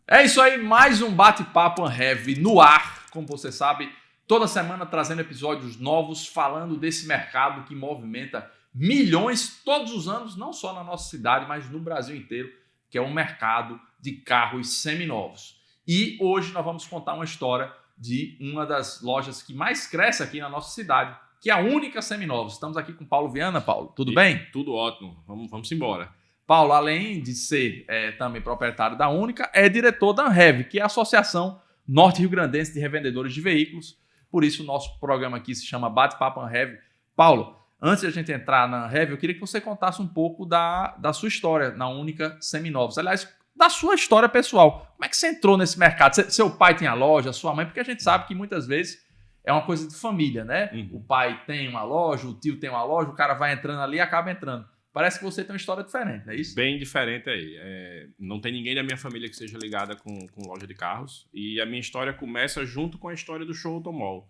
É isso aí, mais um bate-papo Unheavy no ar, como você sabe, toda semana trazendo episódios novos, falando desse mercado que movimenta milhões todos os anos, não só na nossa cidade, mas no Brasil inteiro, que é o mercado de carros seminovos. E hoje nós vamos contar uma história de uma das lojas que mais cresce aqui na nossa cidade, que é a Única Seminovos. Estamos aqui com o Paulo Viana. Paulo, tudo bem? Tudo ótimo, vamos embora. Paulo, além de ser também proprietário da Única, é diretor da Unheavy, que é a Associação Norte-Rio-Grandense de Revendedores de Veículos. Por isso, o nosso programa aqui se chama Bate-Papo Unheavy. Paulo, antes de a gente entrar na Unheavy, eu queria que você contasse um pouco da sua história na Única Seminovos. Aliás, da sua história pessoal. Como é que você entrou nesse mercado? Seu pai tem a loja, sua mãe? Porque a gente sabe que muitas vezes é uma coisa de família, né? O pai tem uma loja, o tio tem uma loja, o cara vai entrando ali e acaba entrando. Parece que você tem uma história diferente, não é isso? Bem diferente aí. Não tem ninguém da minha família que seja ligada com loja de carros. E a minha história começa junto com a história do Show Automall.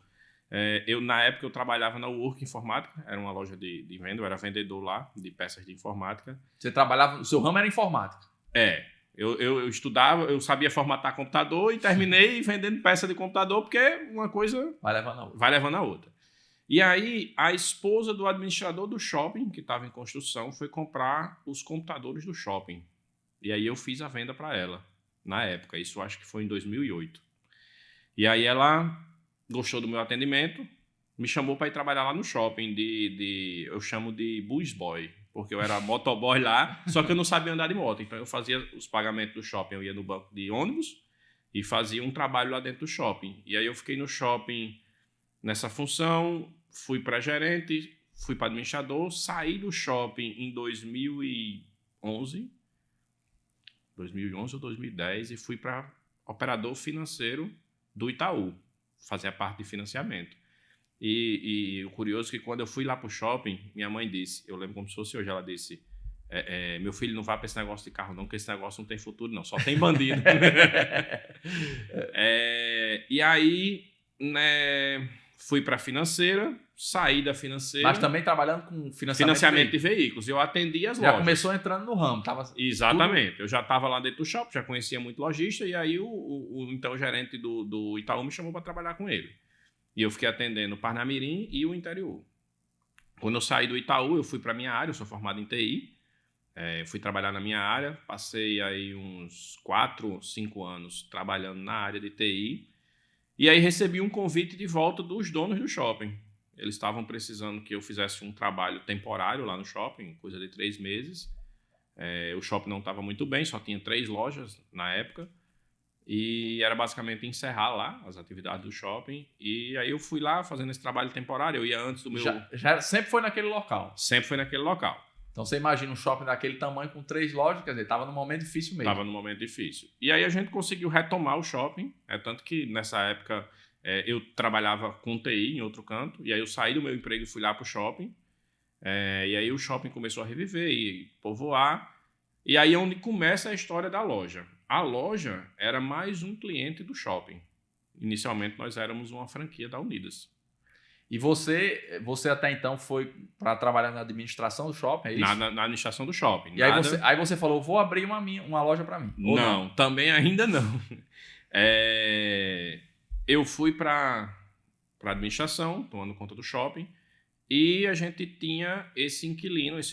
Na época, eu trabalhava na Work Informática. Era uma loja de venda, eu era vendedor lá de peças de informática. Você trabalhava, o seu ramo era informática? Eu estudava, eu sabia formatar computador e terminei vendendo peça de computador porque uma coisa vai levando a outra. Vai levando a outra. E aí, a esposa do administrador do shopping, que estava em construção, foi comprar os computadores do shopping. E aí eu fiz a venda para ela, na época. Isso acho que foi em 2008. E aí ela gostou do meu atendimento, me chamou para ir trabalhar lá no shopping, eu chamo de bus boy, porque eu era motoboy lá, só que eu não sabia andar de moto. Então eu fazia os pagamentos do shopping, eu ia no banco de ônibus e fazia um trabalho lá dentro do shopping. E aí eu fiquei no shopping nessa função, fui para gerente, fui para administrador, saí do shopping em 2011 ou 2010 e fui para operador financeiro do Itaú, fazer a parte de financiamento. E o curioso é que quando eu fui lá para o shopping, minha mãe disse, eu lembro como se fosse hoje, ela disse, meu filho, não vá para esse negócio de carro não, porque esse negócio não tem futuro não, só tem bandido. E aí, né, fui para a financeira, saí da financeira. Mas também trabalhando com financiamento de veículos. Eu atendi as lojas. Já começou entrando no ramo. Exatamente. Tudo... Eu já estava lá dentro do shopping, já conhecia muito lojista, e aí então, gerente do Itaú me chamou para trabalhar com ele. E eu fiquei atendendo o Parnamirim e o interior. Quando eu saí do Itaú, eu fui para a minha área, eu sou formado em TI. Fui trabalhar na minha área, passei aí uns 4, 5 anos trabalhando na área de TI. E aí recebi um convite de volta dos donos do shopping. Eles estavam precisando que eu fizesse um trabalho temporário lá no shopping, coisa de 3 meses. O shopping não estava muito bem, só tinha 3 lojas na época. E era basicamente encerrar lá as atividades do shopping. E aí eu fui lá fazendo esse trabalho temporário. Eu ia antes do meu... Já sempre foi naquele local? Sempre foi naquele local. Então você imagina um shopping daquele tamanho com 3 lojas, quer dizer, estava num momento difícil mesmo. Estava num momento difícil. E aí a gente conseguiu retomar o shopping, tanto que nessa época eu trabalhava com TI em outro canto, e aí eu saí do meu emprego e fui lá para o shopping, e aí o shopping começou a reviver e povoar, e aí é onde começa a história da loja. A loja era mais um cliente do shopping. Inicialmente nós éramos uma franquia da Unidas. E você até então foi para trabalhar na administração do shopping, é isso? Na administração do shopping. E aí você falou, vou abrir uma loja para mim. Não, também ainda não. Eu fui para a administração, tomando conta do shopping, e a gente tinha esse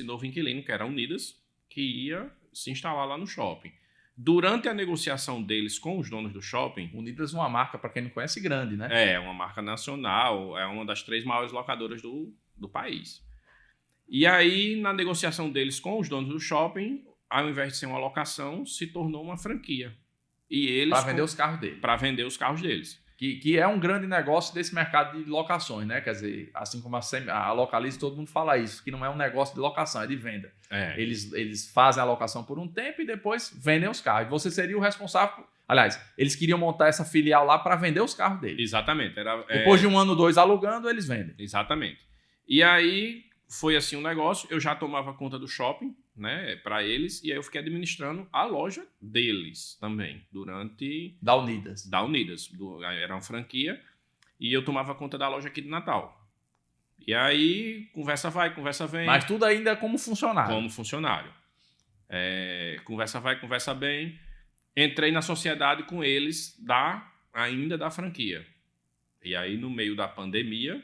novo inquilino, que era a Unidas, que ia se instalar lá no shopping. Durante a negociação deles com os donos do shopping... Unidas é uma marca, para quem não conhece, grande, né? É uma marca nacional, é uma das 3 maiores locadoras do país. E aí, na negociação deles com os donos do shopping, ao invés de ser uma locação, se tornou uma franquia. Para vender os carros deles. Para vender os carros deles. Que é um grande negócio desse mercado de locações, né? Quer dizer, assim como a Localize, todo mundo fala isso, que não é um negócio de locação, é de venda. Eles fazem a locação por um tempo e depois vendem os carros. E você seria o responsável... Aliás, eles queriam montar essa filial lá para vender os carros deles. Exatamente. Depois de 1 ano ou 2 alugando, eles vendem. Exatamente. E aí, foi assim um negócio. Eu já tomava conta do shopping, né, para eles, e aí eu fiquei administrando a loja deles também, durante... Da Unidas. Era uma franquia, e eu tomava conta da loja aqui de Natal. E aí, conversa vai, conversa vem. Mas tudo ainda como funcionário. Como funcionário. Conversa vai, conversa bem. entrei na sociedade com eles ainda da franquia. E aí, no meio da pandemia,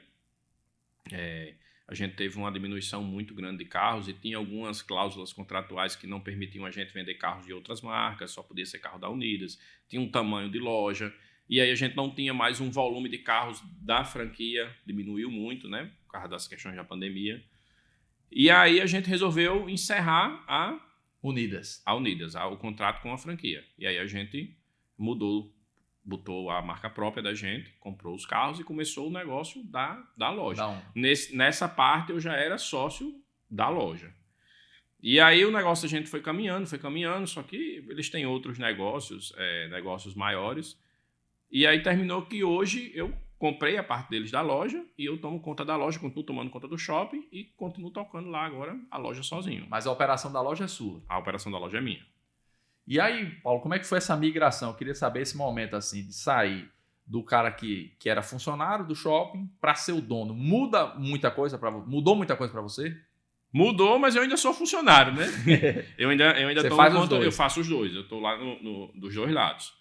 a gente teve uma diminuição muito grande de carros e tinha algumas cláusulas contratuais que não permitiam a gente vender carros de outras marcas, só podia ser carro da Unidas, tinha um tamanho de loja, e aí a gente não tinha mais um volume de carros da franquia, diminuiu muito, né, por causa das questões da pandemia. E aí a gente resolveu encerrar a Unidas, o contrato com a franquia. E aí a gente mudou, botou a marca própria da gente, comprou os carros e começou o negócio da loja. Nessa parte eu já era sócio da loja. E aí o negócio a gente foi caminhando, só que eles têm outros negócios, negócios maiores. E aí terminou que hoje eu comprei a parte deles da loja e eu tomo conta da loja, continuo tomando conta do shopping e continuo tocando lá agora a loja sozinho. Mas a operação da loja é sua? A operação da loja é minha. E aí, Paulo, como é que foi essa migração? Eu queria saber esse momento assim de sair do cara que era funcionário do shopping para ser o dono. Mudou muita coisa para você? Mudou, mas eu ainda sou funcionário, né? eu ainda Você faz os dois? Eu faço os dois. Eu estou lá dos dois lados.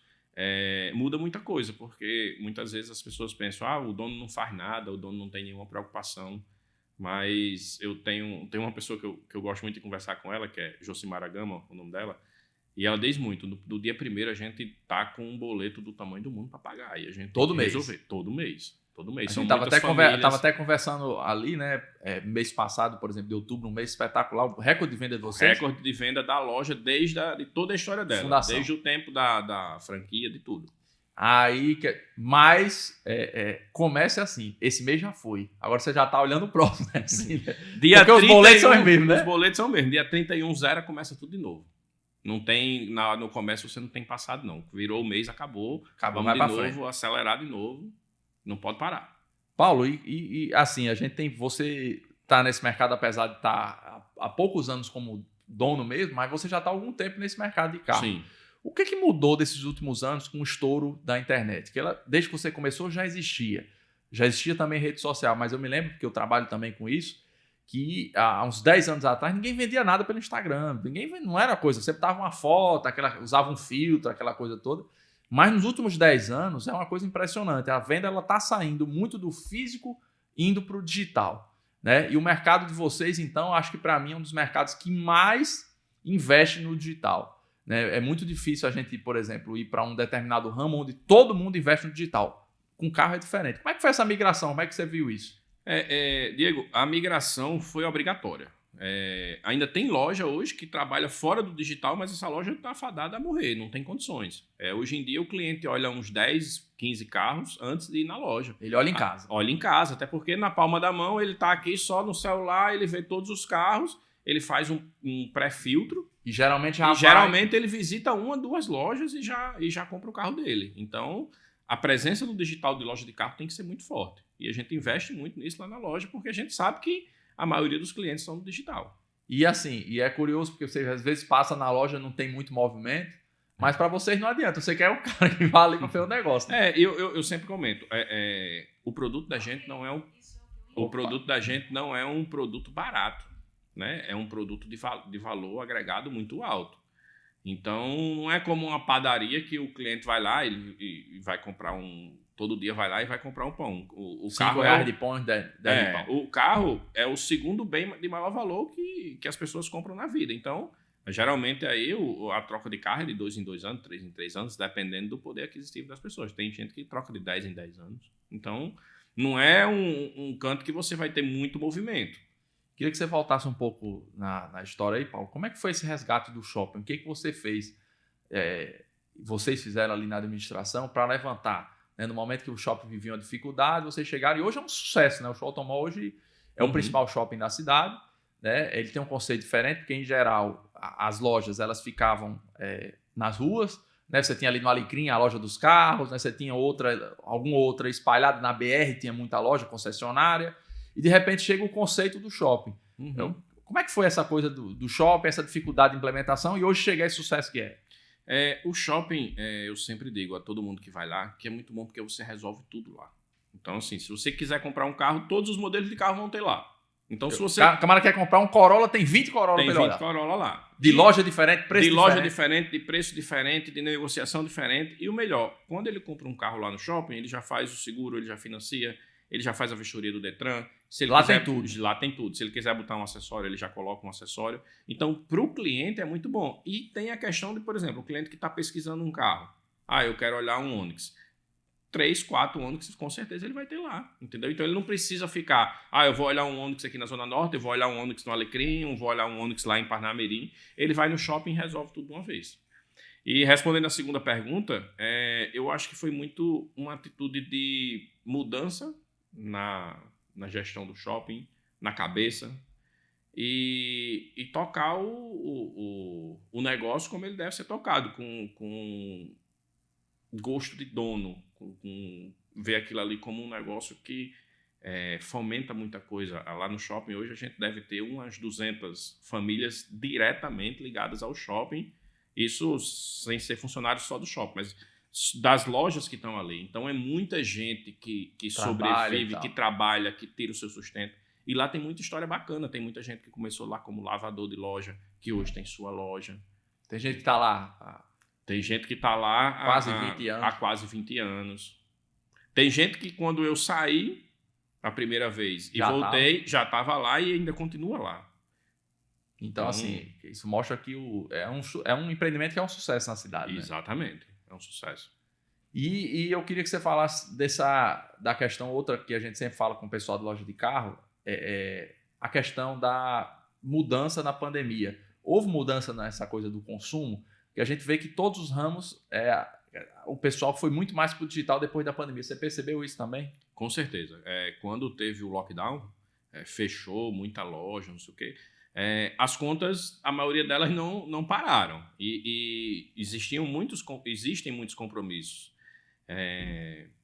Muda muita coisa, porque muitas vezes as pessoas pensam, o dono não faz nada, o dono não tem nenhuma preocupação, mas eu tenho uma pessoa que eu gosto muito de conversar com ela, que é Josimara Gama, o nome dela, e ela diz muito, do dia primeiro a gente tá com um boleto do tamanho do mundo para pagar, e a gente todo tem que mês resolver, todo mês. A gente tava até conversando ali, né? Mês passado, por exemplo, de outubro, um mês espetacular, o recorde de venda de vocês. Recorde de venda da loja de toda a história dela. Fundação. Desde o tempo da franquia, de tudo. Aí, mas comece assim. Esse mês já foi. Agora você já tá olhando o próximo, né? Assim, né? Dia porque 31, os boletos são os mesmos, né? Os boletos são os mesmos. Dia 31, zero, começa tudo de novo. Não tem, no comércio você não tem passado, não. Virou o mês, acabou. Vamos de novo, frente. Acelerar de novo. Não pode parar. Paulo, e assim, você está nesse mercado, apesar de estar há poucos anos como dono mesmo, mas você já está há algum tempo nesse mercado de carro. Sim. O que mudou desses últimos anos com o estouro da internet? Que desde que você começou, já existia. Já existia também rede social, mas eu me lembro, porque eu trabalho também com isso, que há uns 10 anos atrás ninguém vendia nada pelo Instagram. Não era coisa, você botava uma foto, usava um filtro, aquela coisa toda. Mas nos últimos 10 anos é uma coisa impressionante. A venda está saindo muito do físico indo para o digital, né? E o mercado de vocês, então, acho que para mim é um dos mercados que mais investe no digital, né? É muito difícil a gente, por exemplo, ir para um determinado ramo onde todo mundo investe no digital. Com carro é diferente. Como é que foi essa migração? Como é que você viu isso? Diego, a migração foi obrigatória. Ainda tem loja hoje que trabalha fora do digital, mas essa loja está fadada a morrer, não tem condições. Hoje em dia o cliente olha uns 10, 15 carros antes de ir na loja. Ele olha em casa. Olha em casa, até porque na palma da mão ele está aqui só no celular, ele vê todos os carros, ele faz um pré-filtro. E geralmente ele visita 1 ou 2 lojas e já compra o carro dele. Então, a presença do digital de loja de carro tem que ser muito forte. E a gente investe muito nisso lá na loja, porque a gente sabe que a maioria dos clientes são do digital. E assim, é curioso, porque você às vezes passa na loja, não tem muito movimento, mas para vocês não adianta, você quer o cara que vá ali para ver o negócio. Né? Eu sempre comento, o produto da gente não é um produto barato, né? É um produto de valor agregado muito alto. Então, não é como uma padaria que o cliente vai lá e vai comprar todo dia vai lá e vai comprar um pão. O carro R$5 de pão, 10 de pão. O carro é o segundo bem de maior valor que as pessoas compram na vida. Então, geralmente aí a troca de carro é de 2 em 2 anos, 3 em 3 anos, dependendo do poder aquisitivo das pessoas. Tem gente que troca de 10 em 10 anos. Então, não é um canto que você vai ter muito movimento. Queria que você voltasse um pouco na história aí, Paulo. Como é que foi esse resgate do shopping? O que você fez, vocês fizeram ali na administração para levantar? Né? No momento que o shopping vivia uma dificuldade, vocês chegaram, e hoje é um sucesso, né? O Show Automall hoje é o principal shopping da cidade, né? Ele tem um conceito diferente, porque em geral as lojas elas ficavam nas ruas, né? Você tinha ali no Alecrim a loja dos carros, né? Você tinha alguma outra espalhada na BR, tinha muita loja concessionária, e de repente chega o conceito do shopping. Então, como é que foi essa coisa do shopping, essa dificuldade de implementação, e hoje chega esse sucesso que é? O shopping, eu sempre digo a todo mundo que vai lá, que é muito bom porque você resolve tudo lá. Então, assim, se você quiser comprar um carro, todos os modelos de carro vão ter lá. Então, se você... O camarada quer comprar um Corolla, tem 20 Corolla tem pra ele 20 olhar. Corolla lá. De loja diferente, preço diferente. De loja diferente. diferente, de preço diferente, de negociação diferente. E o melhor, quando ele compra um carro lá no shopping, ele já faz o seguro, ele já financia, ele já faz a vistoria do Detran. Se ele Lá quiser, tem tudo. Lá tem tudo. Se ele quiser botar um acessório, ele já coloca um acessório. Então, para o cliente é muito bom. E tem a questão de, por exemplo, o cliente que está pesquisando um carro. Eu quero olhar um Onix. 3, 4 Onix, com certeza ele vai ter lá, entendeu? Então ele não precisa ficar, eu vou olhar um Onix aqui na Zona Norte, eu vou olhar um Onix no Alecrim, eu vou olhar um Onix lá em Parnamirim. Ele vai no shopping e resolve tudo de uma vez. E respondendo a segunda pergunta, eu acho que foi muito uma atitude de mudança na gestão do shopping, na cabeça, e tocar o negócio como ele deve ser tocado, com gosto de dono, com ver aquilo ali como um negócio que fomenta muita coisa. Lá no shopping hoje a gente deve ter umas 200 famílias diretamente ligadas ao shopping, isso sem ser funcionário só do shopping, mas das lojas que estão ali. Então é muita gente que sobrevive, que trabalha, que tira o seu sustento. E lá tem muita história bacana, tem muita gente que começou lá como lavador de loja, que hoje tem sua loja. Tem gente que está lá... Tem gente que está lá há quase 20 anos. Tem gente que quando eu saí a primeira vez e voltei, já estava lá e ainda continua lá. Então, assim, isso mostra que é um empreendimento que é um sucesso na cidade. Exatamente, né? É um sucesso. E eu queria que você falasse da questão outra que a gente sempre fala com o pessoal de loja de carro, a questão da mudança na pandemia. Houve mudança nessa coisa do consumo, que a gente vê que todos os ramos, o pessoal foi muito mais para o digital depois da pandemia. Você percebeu isso também? Com certeza. Quando teve o lockdown, fechou muita loja, não sei o quê. As contas, a maioria delas não pararam. E existem muitos compromissos.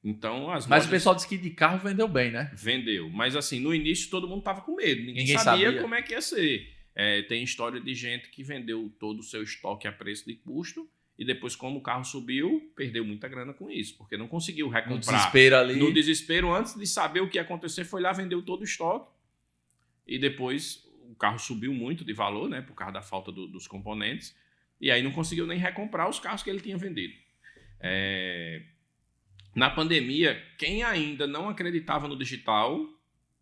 Então, Mas lojas... o pessoal disse que de carro vendeu bem, né? Vendeu. Mas assim, no início todo mundo estava com medo. Ninguém sabia como é que ia ser. Tem história de gente que vendeu todo o seu estoque a preço de custo e depois, como o carro subiu, perdeu muita grana com isso, porque não conseguiu recomprar. No desespero ali. No desespero, antes de saber o que ia acontecer, foi lá, vendeu todo o estoque e depois o carro subiu muito de valor, né, por causa da falta dos componentes, e aí não conseguiu nem recomprar os carros que ele tinha vendido. Na pandemia, quem ainda não acreditava no digital,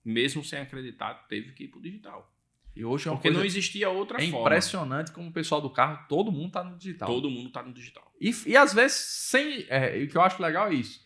mesmo sem acreditar, teve que ir para o digital. E hoje porque não existia outra forma. É impressionante como o pessoal do carro, todo mundo está no digital. Todo mundo está no digital. E às vezes, o que eu acho legal é isso.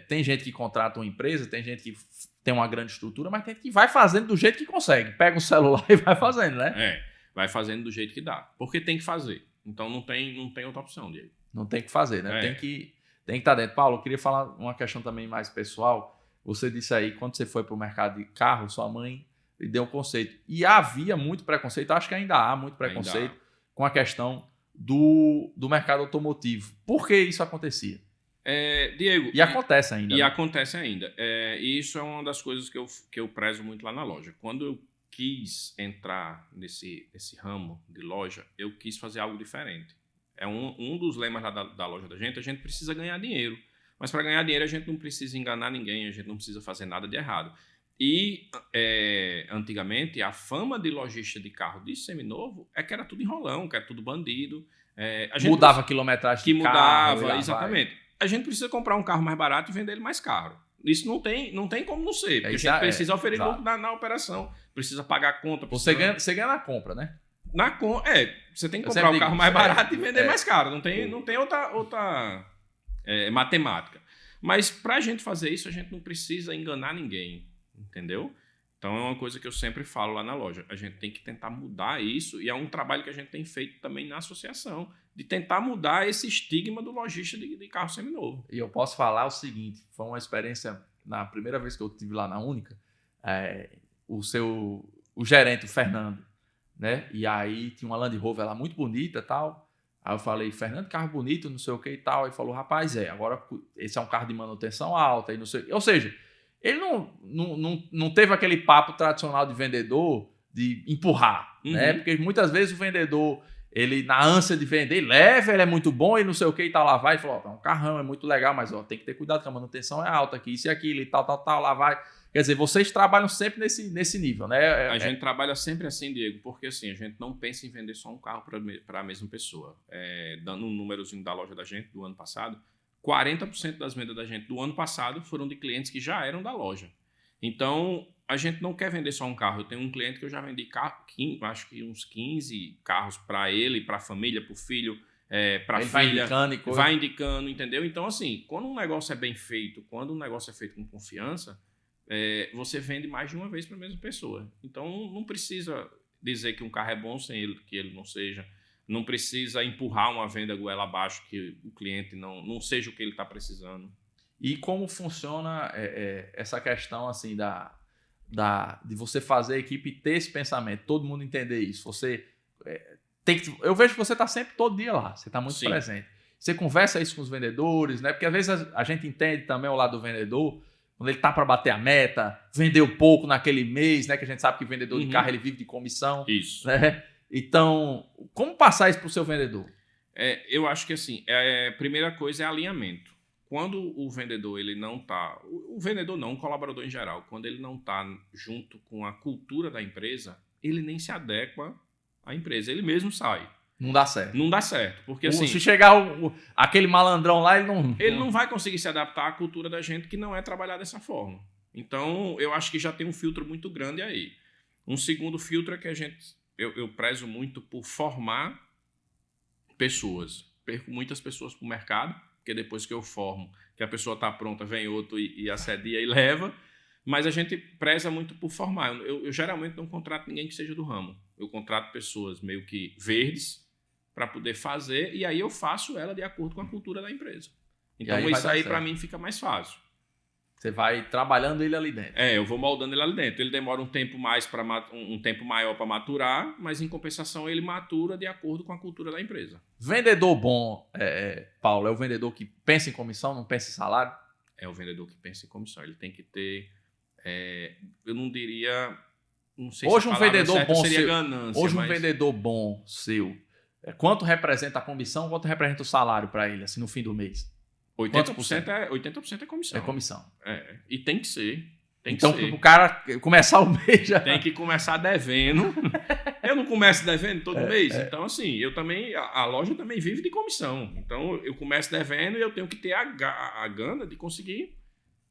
Tem gente que contrata uma empresa, tem gente que tem uma grande estrutura, mas tem gente que vai fazendo do jeito que consegue. Pega um celular e vai fazendo, né? Vai fazendo do jeito que dá. Porque tem que fazer. Então não tem outra opção, Diego. Não tem que fazer, né? Tem que estar dentro. Paulo, eu queria falar uma questão também mais pessoal. Você disse aí, quando você foi para o mercado de carro, sua mãe lhe deu um conceito. E havia muito preconceito, acho que ainda há muito preconceito com a questão do mercado automotivo. Por que isso acontecia? Diego... E acontece ainda. E acontece ainda. E isso é uma das coisas que eu prezo muito lá na loja. Quando eu quis entrar nesse ramo de loja, eu quis fazer algo diferente. É um dos lemas da loja da gente, a gente precisa ganhar dinheiro. Mas para ganhar dinheiro a gente não precisa enganar ninguém, a gente não precisa fazer nada de errado. E antigamente a fama de lojista de carro de seminovo é que era tudo enrolão, que era tudo bandido. A gente mudava a quilometragem de carro. Mudava, exatamente. A gente precisa comprar um carro mais barato e vender ele mais caro. Isso não tem como não ser, porque a gente precisa oferecer lucro na operação, precisa pagar a conta. Você ganha na compra, né? Você tem que comprar um carro mais barato e vender mais caro. Não tem outra matemática. Mas para a gente fazer isso, a gente não precisa enganar ninguém. Entendeu? Então é uma coisa que eu sempre falo lá na loja. A gente tem que tentar mudar isso e é um trabalho que a gente tem feito também na associação, de tentar mudar esse estigma do lojista de carro seminovo. E eu posso falar o seguinte, foi uma experiência, na primeira vez que eu estive lá na Única, o gerente, o Fernando, né? E aí tinha uma Land Rover lá muito bonita e tal. Aí eu falei, Fernando, carro bonito, não sei o que e tal. Ele falou, rapaz, agora esse é um carro de manutenção alta e não sei. Ou seja, ele não teve aquele papo tradicional de vendedor de empurrar, né? Porque muitas vezes o vendedor ele na ânsia de vender, leva, ele é muito bom e não sei o que e tal, lá vai e fala, ó, é um carrão, é muito legal, mas ó, tem que ter cuidado que a manutenção é alta aqui, isso e aquilo e tal, lá vai. Quer dizer, vocês trabalham sempre nesse nível, né? A gente trabalha sempre assim, Diego, porque assim, a gente não pensa em vender só um carro para a mesma pessoa. Dando um númerozinho da loja da gente do ano passado, 40% das vendas da gente do ano passado foram de clientes que já eram da loja. Então, a gente não quer vender só um carro. Eu tenho um cliente que eu já vendi acho que uns 15 carros para ele, para a família, para o filho, para a filha. Vai indicando, entendeu? Então, assim, quando um negócio é bem feito, quando um negócio é feito com confiança, você vende mais de uma vez para a mesma pessoa. Então, não precisa dizer que um carro é bom sem que ele não seja. Não precisa empurrar uma venda goela abaixo que o cliente não seja o que ele está precisando. E como funciona essa questão assim de você fazer a equipe ter esse pensamento, todo mundo entender isso? Você eu vejo que você está sempre todo dia lá, você está muito Sim. presente. Você conversa isso com os vendedores, né? Porque às vezes a gente entende também o lado do vendedor, quando ele está para bater a meta, vendeu pouco naquele mês, né? Que a gente sabe que o vendedor de carro ele vive de comissão. Isso. Né? Então, como passar isso para o seu vendedor? Eu acho que assim, a primeira coisa é alinhamento. Quando o vendedor ele não está, o vendedor não, o colaborador em geral, quando ele não está junto com a cultura da empresa, ele nem se adequa à empresa, ele mesmo sai. Não dá certo. Não dá certo, porque assim... Se chegar aquele malandrão lá, ele não vai conseguir se adaptar à cultura da gente que não é trabalhar dessa forma. Então, eu acho que já tem um filtro muito grande aí. Um segundo filtro é que eu prezo muito por formar pessoas. Perco muitas pessoas para o mercado, porque depois que eu formo, que a pessoa está pronta, vem outro e assedia e leva. Mas a gente preza muito por formar. Eu geralmente não contrato ninguém que seja do ramo. Eu contrato pessoas meio que verdes para poder fazer, e aí eu faço ela de acordo com a cultura da empresa. Então isso aí para mim fica mais fácil. Você vai trabalhando ele ali dentro. Eu vou moldando ele ali dentro. Ele demora um tempo maior para maturar, mas em compensação ele matura de acordo com a cultura da empresa. Vendedor bom, Paulo, é o vendedor que pensa em comissão, não pensa em salário? É o vendedor que pensa em comissão. Ele tem que ter, eu não diria, não sei hoje se a um vendedor certa bom seria seu, ganância. hoje um vendedor bom seu, quanto representa a comissão, quanto representa o salário para ele, assim, no fim do mês? 80% é comissão. É comissão. E tem que ser. Então, o cara começar o mês já... Tem que começar devendo. Eu não começo devendo todo mês. Então, assim, eu também... A loja também vive de comissão. Então, eu começo devendo e eu tenho que ter a gana de conseguir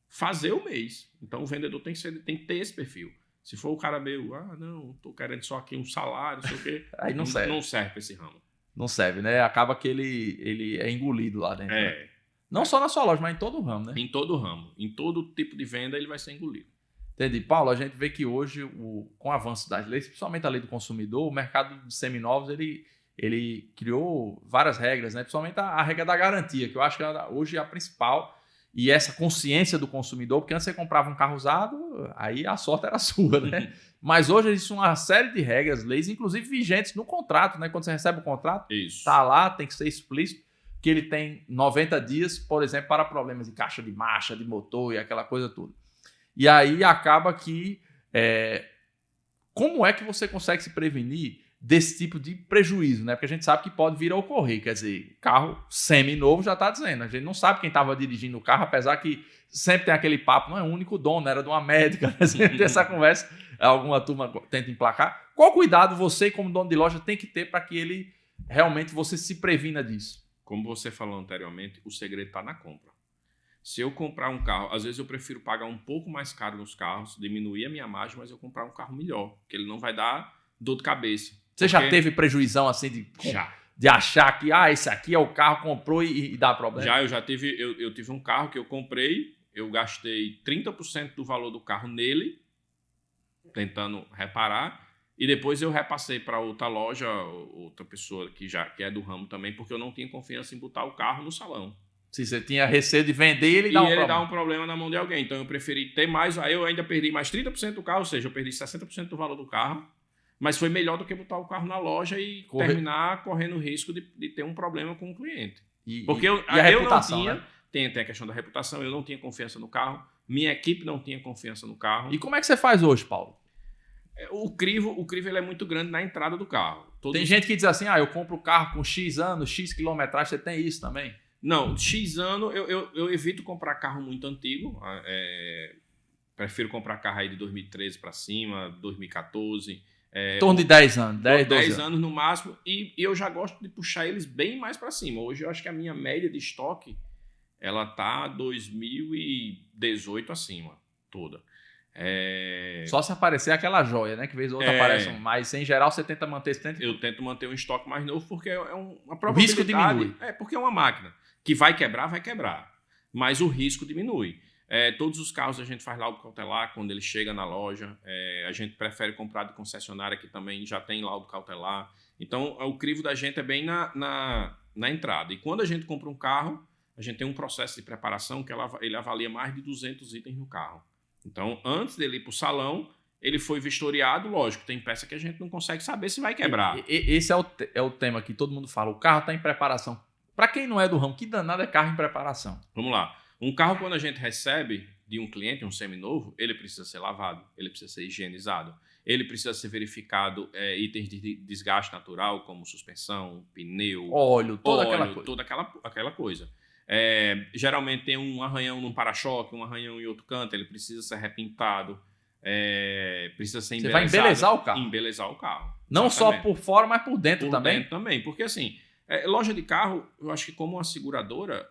fazer o mês. Então, o vendedor tem que ter esse perfil. Se for o cara meio... não, tô querendo só aqui um salário, não sei o quê. Aí não serve. Não serve pra esse ramo. Não serve, né? Acaba que ele é engolido lá dentro. Né? Não só na sua loja, mas em todo o ramo, né? Em todo o ramo. Em todo tipo de venda, ele vai ser engolido. Entendi. Paulo, a gente vê que hoje, com o avanço das leis, principalmente a lei do consumidor, o mercado de seminovos, ele criou várias regras, né? Principalmente a regra da garantia, que eu acho que hoje é a principal, e essa consciência do consumidor, porque antes você comprava um carro usado, aí a sorte era sua, né? Mas hoje existe uma série de regras, leis, inclusive vigentes no contrato, né? Quando você recebe o contrato, está lá, tem que ser explícito, que ele tem 90 dias, por exemplo, para problemas de caixa de marcha, de motor e aquela coisa toda. E aí acaba que... como é que você consegue se prevenir desse tipo de prejuízo, né? Porque a gente sabe que pode vir a ocorrer. Quer dizer, carro semi-novo já está dizendo. A gente não sabe quem estava dirigindo o carro, apesar que sempre tem aquele papo, não é o único dono, era de uma médica. Sempre tem essa conversa, alguma turma tenta emplacar. Qual cuidado você, como dono de loja, tem que ter para que ele realmente você se previna disso? Como você falou anteriormente, o segredo está na compra. Se eu comprar um carro, às vezes eu prefiro pagar um pouco mais caro nos carros, diminuir a minha margem, mas eu comprar um carro melhor, porque ele não vai dar dor de cabeça. Você já teve prejuizão assim de achar que esse aqui é o carro, comprou e dá problema? Eu tive um carro que eu comprei, eu gastei 30% do valor do carro nele, tentando reparar, e depois eu repassei para outra loja, outra pessoa que é do ramo também, porque eu não tinha confiança em botar o carro no salão. Se você tinha receio de vender, ele dá um problema na mão de alguém. Então eu preferi ter mais, aí eu ainda perdi mais 30% do carro, ou seja, eu perdi 60% do valor do carro, mas foi melhor do que botar o carro na loja e terminar correndo o risco de ter um problema com o cliente. Porque a reputação, não tinha, né? Tem a questão da reputação, eu não tinha confiança no carro, minha equipe não tinha confiança no carro. E como é que você faz hoje, Paulo? O crivo ele é muito grande na entrada do carro. Tem gente que diz assim, eu compro o carro com X anos, X quilometragem, você tem isso também? Não, X ano eu evito comprar carro muito antigo. Prefiro comprar carro aí de 2013 para cima, 2014. Em torno de 10 anos, 10 anos no máximo. E eu já gosto de puxar eles bem mais para cima. Hoje eu acho que a minha média de estoque ela tá 2018 acima, toda. Só se aparecer aquela joia, né? Que vez ou outra aparece mais. Em geral, você tenta manter esse tempo. Eu tento manter um estoque mais novo porque é uma probabilidade. O risco diminui. Porque é uma máquina que vai quebrar. Mas o risco diminui. Todos os carros a gente faz laudo cautelar quando ele chega na loja. A gente prefere comprar de concessionária que também já tem laudo cautelar. Então, o crivo da gente é bem na entrada. E quando a gente compra um carro, a gente tem um processo de preparação que ele avalia mais de 200 itens no carro. Então, antes dele ir para o salão, ele foi vistoriado, lógico, tem peça que a gente não consegue saber se vai quebrar. Esse é o tema que todo mundo fala, o carro está em preparação. Para quem não é do ramo, que danado é carro em preparação? Vamos lá. Um carro, quando a gente recebe de um cliente, um seminovo, ele precisa ser lavado, ele precisa ser higienizado, ele precisa ser verificado itens de desgaste natural, como suspensão, pneu, óleo, toda aquela coisa. Geralmente tem um arranhão num para-choque, um arranhão em outro canto, ele precisa ser repintado, precisa ser embelezado. Você vai embelezar o carro. Embelezar o carro. Não só por fora, mas por dentro também. Por dentro também, porque assim, loja de carro, eu acho que como uma seguradora,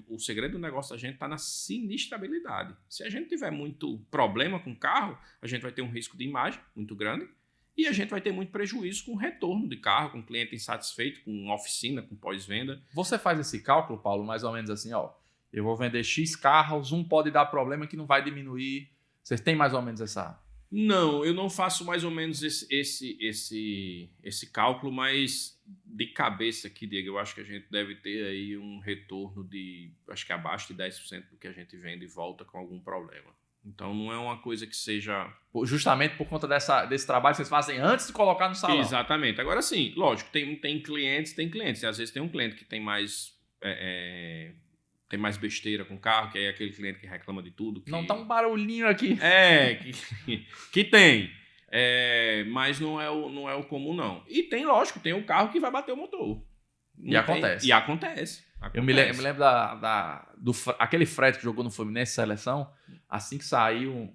o segredo do negócio da gente está na sinistrabilidade. Se a gente tiver muito problema com o carro, a gente vai ter um risco de imagem muito grande. E a gente vai ter muito prejuízo com o retorno de carro, com o cliente insatisfeito, com oficina, com pós-venda. Você faz esse cálculo, Paulo, mais ou menos assim, eu vou vender X carros, um pode dar problema que não vai diminuir. Vocês têm mais ou menos essa... Não, eu não faço mais ou menos esse cálculo, mas de cabeça aqui, Diego, eu acho que a gente deve ter aí um retorno de, acho que abaixo de 10% do que a gente vende e volta com algum problema. Então não é uma coisa que seja... Justamente por conta desse trabalho que vocês fazem antes de colocar no salão. Exatamente. Agora sim, lógico, tem clientes. E às vezes tem um cliente que tem mais besteira com o carro, que é aquele cliente que reclama de tudo. Não tá um barulhinho aqui. Que tem. Mas não é o comum, não. E tem, lógico, tem o carro que vai bater o motor. Acontece. Eu me lembro aquele Fred que jogou no Fluminense Seleção, assim que saiu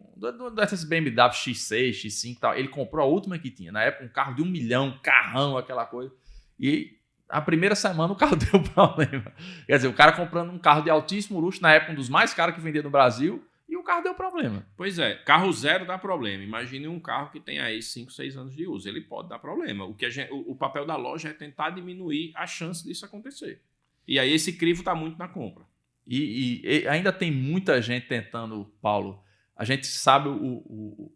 dessas BMW X6, X5 e tal, ele comprou a última que tinha. Na época, um carro de 1 milhão, carrão, aquela coisa. E a primeira semana o carro deu problema. Quer dizer, o cara comprando um carro de altíssimo luxo, na época um dos mais caros que vendia no Brasil, e o carro deu problema. Pois é, carro zero dá problema. Imagine um carro que tem aí 5, 6 anos de uso. Ele pode dar problema. O papel da loja é tentar diminuir a chance disso acontecer. E aí esse crivo está muito na compra. E ainda tem muita gente tentando, Paulo. A gente sabe,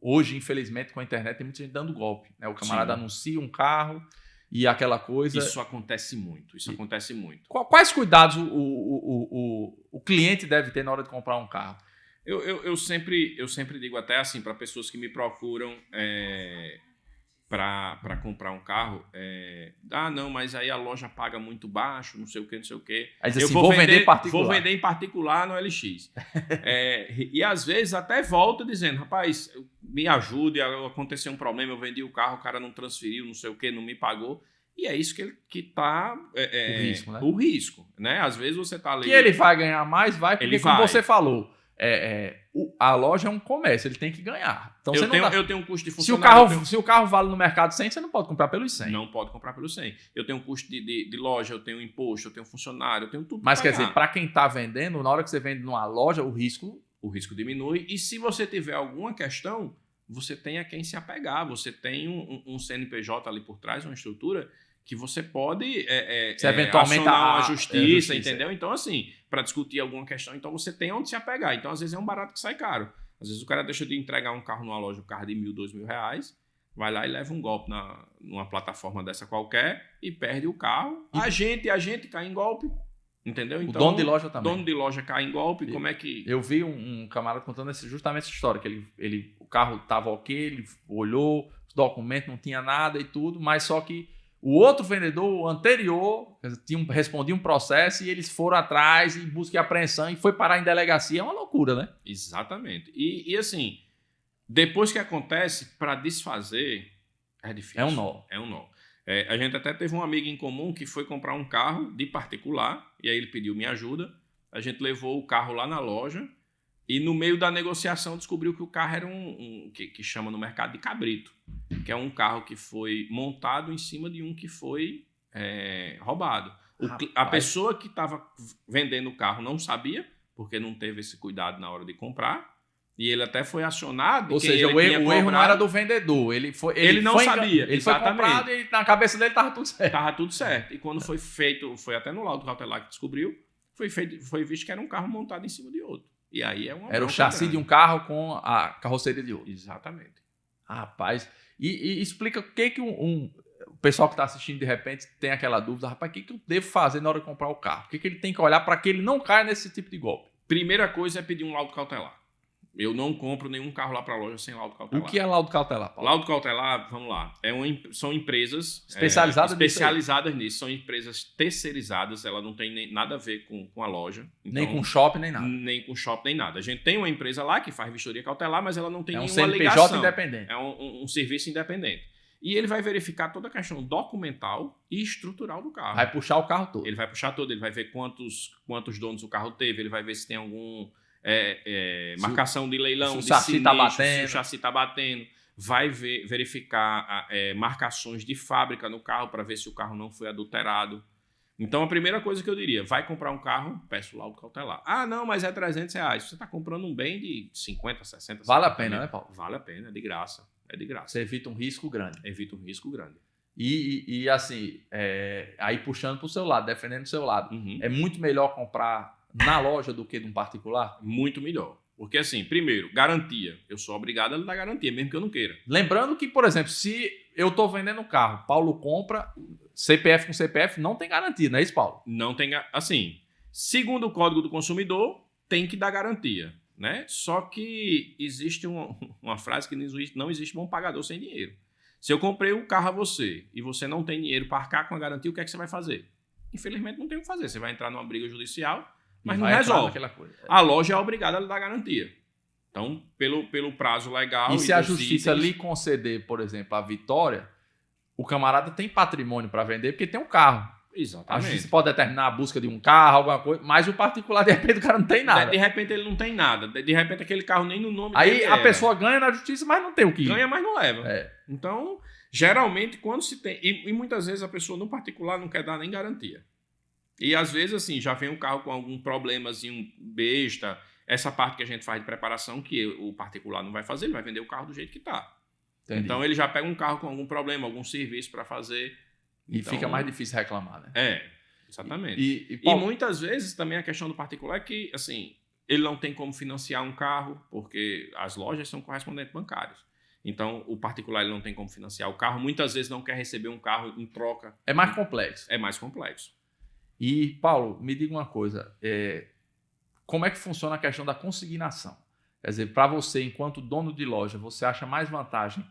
hoje, infelizmente, com a internet, tem muita gente dando golpe. Né? O camarada anuncia um carro e aquela coisa... Isso acontece muito. Quais cuidados o cliente deve ter na hora de comprar um carro? Eu sempre digo até assim para pessoas que me procuram para comprar um carro, não, mas aí a loja paga muito baixo, não sei o que. Aí diz assim, vou vender em particular no LX. E às vezes até volta dizendo, rapaz, me ajude, aconteceu um problema, eu vendi o carro, o cara não transferiu, não sei o que, não me pagou. E é isso que tá... o risco, né? O risco, né? Às vezes você tá ali... Que ele vai ganhar mais, porque como você falou... a loja é um comércio, ele tem que ganhar. Então, eu tenho um custo de funcionário. Se o carro vale no mercado 100, você não pode comprar pelos 100. Não pode comprar pelos 100. Eu tenho um custo de loja, eu tenho imposto, eu tenho funcionário, eu tenho tudo. Mas quer dizer, para quem está vendendo, na hora que você vende numa loja, o risco diminui. E se você tiver alguma questão, você tem a quem se apegar. Você tem um CNPJ ali por trás, uma estrutura que você pode eventualmente acionar a justiça, entendeu? Então, assim, para discutir alguma questão, então você tem onde se apegar. Então, às vezes é um barato que sai caro. Às vezes o cara deixa de entregar um carro numa loja, um carro de R$1.000, R$2.000, vai lá e leva um golpe numa plataforma dessa qualquer e perde o carro. A gente cai em golpe, entendeu? Então, o dono de loja também. Dono de loja cai em golpe, como é que... Eu vi um camarada contando justamente essa história, que o carro estava ok, ele olhou os documentos, não tinha nada e tudo, mas só que o outro vendedor, o anterior, respondia um processo e eles foram atrás e busca e apreensão e foi parar em delegacia. É uma loucura, né? Exatamente. E assim, Depois que acontece, para desfazer, é difícil. É um nó. É um nó. A gente até teve um amigo em comum que foi comprar um carro de particular, e aí ele pediu minha ajuda. A gente levou o carro lá na loja, e no meio da negociação descobriu que o carro era que chama no mercado de cabrito, que é um carro que foi montado em cima de um que foi roubado. A pessoa que estava vendendo o carro não sabia, porque não teve esse cuidado na hora de comprar, e ele até foi acionado. Ou seja, o erro não era do vendedor, ele não sabia. Ele foi comprado e na cabeça dele estava tudo certo. Estava tudo certo. E quando foi feito, foi até no laudo cautelar que descobriu, foi visto que era um carro montado em cima de outro. E aí era o chassi de um carro com a carroceria de outro. Exatamente. Rapaz, e explica o que o pessoal que está assistindo de repente tem aquela dúvida, rapaz, o que eu devo fazer na hora de comprar o carro? O que ele tem que olhar para que ele não caia nesse tipo de golpe? Primeira coisa é pedir um laudo cautelar. Eu não compro nenhum carro lá para a loja sem laudo cautelar. O que é laudo cautelar, Paulo? Laudo cautelar, vamos lá, são empresas especializadas nisso. São empresas terceirizadas, ela não tem nada a ver com a loja. Então, nem com shopping, nem nada. Nem com shopping, nem nada. A gente tem uma empresa lá que faz vistoria cautelar, mas ela não tem nenhuma CNPJ ligação. Independente. É um serviço independente. E ele vai verificar toda a questão documental e estrutural do carro. Vai puxar o carro todo. Ele vai puxar todo, ele vai ver quantos donos o carro teve, ele vai ver se tem algum marcação de leilão, se o de chassi está sinistro, batendo. se o chassi está batendo. Vai verificar marcações de fábrica no carro para ver se o carro não foi adulterado. Então, a primeira coisa que eu diria, vai comprar um carro, peço laudo cautelar. Ah, não, mas é R$300. Você está comprando um bem de 50, 60, vale a pena, né, Paulo? Vale a pena, é de graça. É de graça. Você evita um risco grande. Evita um risco grande. E assim, aí puxando para o seu lado, defendendo o seu lado, é muito melhor comprar na loja do que de um particular? Muito melhor. Porque assim, primeiro, garantia. Eu sou obrigado a lhe dar garantia, mesmo que eu não queira. Lembrando que, por exemplo, se eu estou vendendo um carro, Paulo compra, CPF com CPF, não tem garantia, não é isso, Paulo? Não tem, assim, segundo o Código do Consumidor, tem que dar garantia, né? Só que existe uma frase que não existe bom pagador sem dinheiro. Se eu comprei um carro a você e você não tem dinheiro para arcar com a garantia, o que é que você vai fazer? Infelizmente não tem o que fazer. Você vai entrar numa briga judicial, mas não resolve. A loja é obrigada a lhe dar garantia. Então, pelo prazo legal... E se a justiça lhe conceder, por exemplo, a vitória, o camarada tem patrimônio para vender porque tem um carro. Exatamente. A justiça pode determinar a busca de um carro, alguma coisa, mas o particular, de repente, o cara não tem nada. De repente ele não tem nada. De repente aquele carro nem no nome dele. Aí a pessoa ganha na justiça, mas não tem o que ir. Ganha, mas não leva. Então, geralmente, quando se tem... E muitas vezes a pessoa no particular não quer dar nem garantia. E às vezes, assim, já vem um carro com algum problemazinho besta, essa parte que a gente faz de preparação, que o particular não vai fazer, ele vai vender o carro do jeito que está. Então ele já pega um carro com algum problema, algum serviço para fazer. E então, fica mais difícil reclamar, né? Exatamente. E muitas vezes também a questão do particular é que, assim, ele não tem como financiar um carro, porque as lojas são correspondentes bancários. Então, o particular ele não tem como financiar o carro. Muitas vezes não quer receber um carro em troca. É mais complexo. É mais complexo. E, Paulo, me diga uma coisa. Como é que funciona a questão da consignação? Quer dizer, para você, enquanto dono de loja, você acha mais vantagem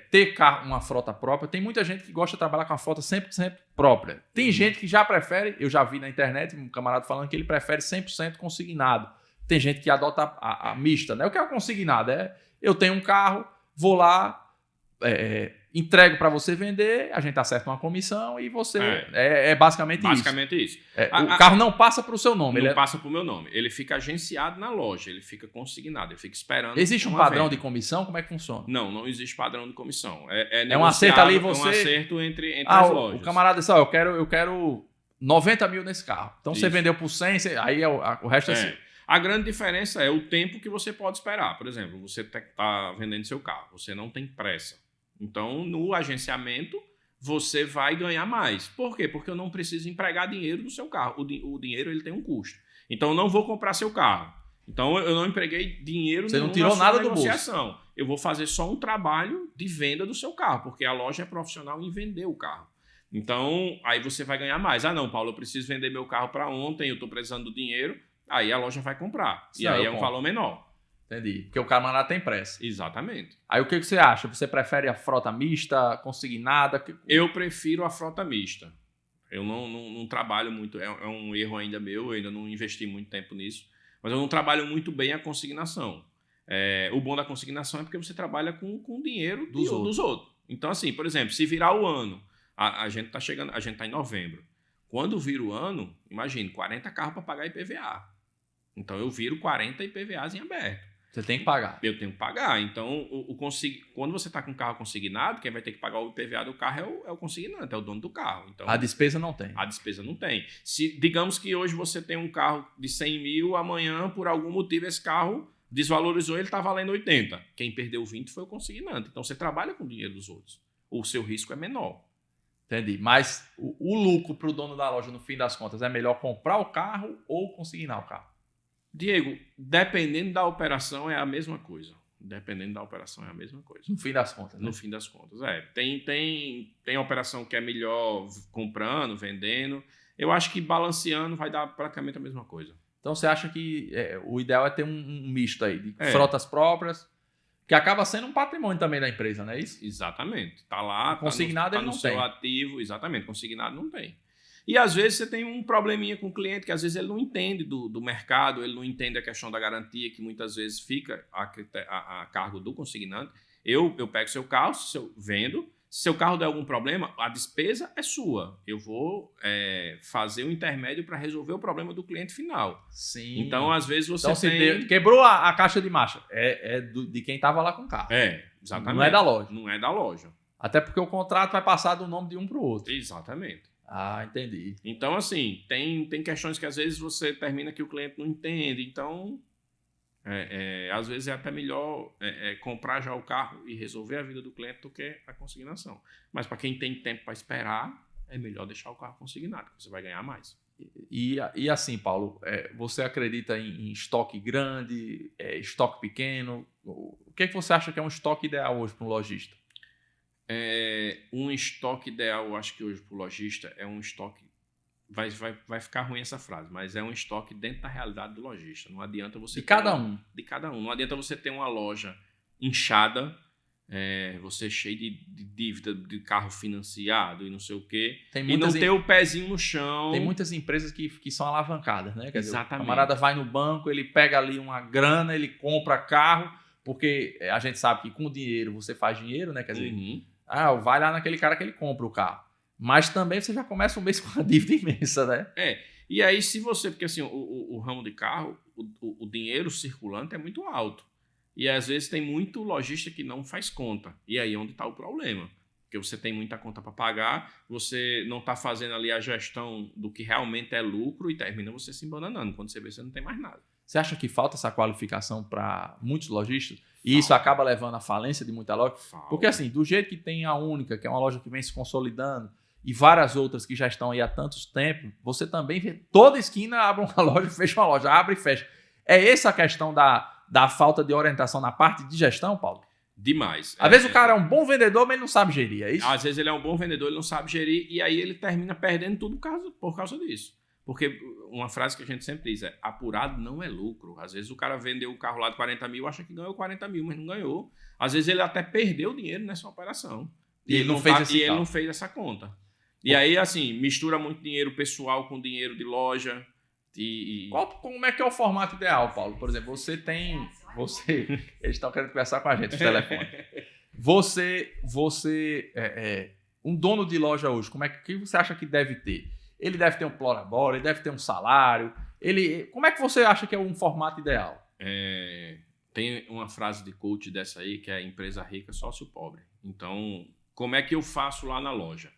ter uma frota própria? Tem muita gente que gosta de trabalhar com a frota 100% própria. Tem gente que já prefere, eu já vi na internet um camarada falando que ele prefere 100% consignado. Tem gente que adota a mista, né? O que é o consignado? Eu tenho um carro, vou lá, entrego para você vender, a gente acerta uma comissão e você... É basicamente isso. O carro não passa para o seu nome. Não passa para o meu nome. Ele fica agenciado na loja, ele fica consignado, ele fica esperando... Existe um padrão de comissão? Como é que funciona? Não existe padrão de comissão. É um acerto ali, você... É um acerto entre as lojas. O camarada disse, eu quero 90 mil nesse carro. Então você vendeu por 100, aí o resto é seu. A grande diferença é o tempo que você pode esperar. Por exemplo, você está vendendo seu carro, você não tem pressa. Então, no agenciamento, você vai ganhar mais. Por quê? Porque eu não preciso empregar dinheiro no seu carro. O dinheiro ele tem um custo. Então, eu não vou comprar seu carro. Então, eu não empreguei dinheiro você não tirou nada do bolso. Eu vou fazer só um trabalho de venda do seu carro, porque a loja é profissional em vender o carro. Então, aí você vai ganhar mais. Ah, não, Paulo, eu preciso vender meu carro para ontem, eu estou precisando do dinheiro. Aí a loja vai comprar. E aí é um valor menor. Entendi. Porque o camarada tem pressa. Exatamente. Aí o que você acha? Você prefere a frota mista, consignada? Eu prefiro a frota mista. Eu não trabalho muito. É um erro ainda meu. Eu ainda não investi muito tempo nisso. Mas eu não trabalho muito bem a consignação. O bom da consignação é porque você trabalha com o dinheiro dos outros. Então, assim, por exemplo, se virar o ano, a gente está chegando, a gente está em novembro. Quando vira o ano, imagine, 40 carros para pagar IPVA. Então, eu viro 40 IPVAs em aberto. Você tem que pagar. Eu tenho que pagar. Então, quando você está com o carro consignado, quem vai ter que pagar o IPVA do carro é o consignante, é o dono do carro. Então, a despesa não tem. A despesa não tem. Digamos que hoje você tem um carro de 100 mil, amanhã, por algum motivo, esse carro desvalorizou, ele está valendo 80. Quem perdeu 20 foi o consignante. Então, você trabalha com o dinheiro dos outros. O seu risco é menor. Entendi. Mas o lucro para o dono da loja, no fim das contas, é melhor comprar o carro ou consignar o carro? Diego, dependendo da operação é a mesma coisa. Dependendo da operação é a mesma coisa. No fim das contas, né? No fim das contas, Tem operação que é melhor comprando, vendendo. Eu acho que balanceando vai dar praticamente a mesma coisa. Então você acha que o ideal é ter um misto aí de frotas próprias, que acaba sendo um patrimônio também da empresa, não é isso? Exatamente. Está lá, consignado ele não tem. Ativo, exatamente. Consignado não tem. E às vezes você tem um probleminha com o cliente, que às vezes ele não entende do mercado, ele não entende a questão da garantia, que muitas vezes fica a cargo do consignante. Eu pego seu carro, se eu vendo, se seu carro der algum problema, a despesa é sua. Eu vou fazer o intermédio para resolver o problema do cliente final. Sim. Então, às vezes você quebrou a caixa de marcha, de quem estava lá com o carro. Exatamente. Não é da loja. Não é da loja. Até porque o contrato vai passar do nome de um para o outro. Exatamente. Ah, entendi. Então, assim, tem questões que às vezes você termina que o cliente não entende. Então, às vezes é até melhor comprar já o carro e resolver a vida do cliente do que a consignação. Mas para quem tem tempo para esperar, é melhor deixar o carro consignado, que você vai ganhar mais. E assim, Paulo, você acredita em estoque grande, estoque pequeno? O que você acha que é um estoque ideal hoje para um lojista? Um estoque ideal, eu acho que hoje para o lojista é um estoque, vai ficar ruim essa frase, mas é um estoque dentro da realidade do lojista. Não adianta você... De cada um. Não adianta você ter uma loja inchada, você cheio de dívida, de carro financiado e não sei o quê, e não ter o pezinho no chão. Tem muitas empresas que são alavancadas, né? Quer Exatamente. Dizer, o camarada vai no banco, ele pega ali uma grana, ele compra carro, porque a gente sabe que com dinheiro você faz dinheiro, né? Quer dizer... vai lá naquele cara que ele compra o carro. Mas também você já começa o mês com uma dívida imensa, né? E aí se você... Porque assim, o ramo de carro, o dinheiro circulante é muito alto. E às vezes tem muito lojista que não faz conta. E aí é onde está o problema. Porque você tem muita conta para pagar, você não está fazendo ali a gestão do que realmente é lucro e termina você se embananando. Quando você vê, você não tem mais nada. Você acha que falta essa qualificação para muitos lojistas? E isso acaba levando à falência de muita loja? Porque assim, do jeito que tem a Única, que é uma loja que vem se consolidando, e várias outras que já estão aí há tantos tempos, você também vê toda esquina abre uma loja, fecha uma loja, abre e fecha. É essa a questão da falta de orientação na parte de gestão, Paulo? Demais. Às vezes o cara é um bom vendedor, mas ele não sabe gerir, é isso? Às vezes ele é um bom vendedor, ele não sabe gerir, e aí ele termina perdendo tudo por causa disso. Porque uma frase que a gente sempre diz apurado não é lucro. Às vezes o cara vendeu o carro lá de 40 mil, acha que ganhou 40 mil, mas não ganhou. Às vezes ele até perdeu dinheiro nessa operação. E ele não fez essa conta. E aí, assim, mistura muito dinheiro pessoal com dinheiro de loja. Como é que é o formato ideal, Paulo? Por exemplo, eles estão querendo conversar com a gente no telefone. Um dono de loja hoje, que você acha que deve ter? Ele deve ter um plora-bola, ele deve ter um salário. Como é que você acha que é um formato ideal? Tem uma frase de coach dessa aí, que é empresa rica, sócio pobre. Então, como é que eu faço lá na loja?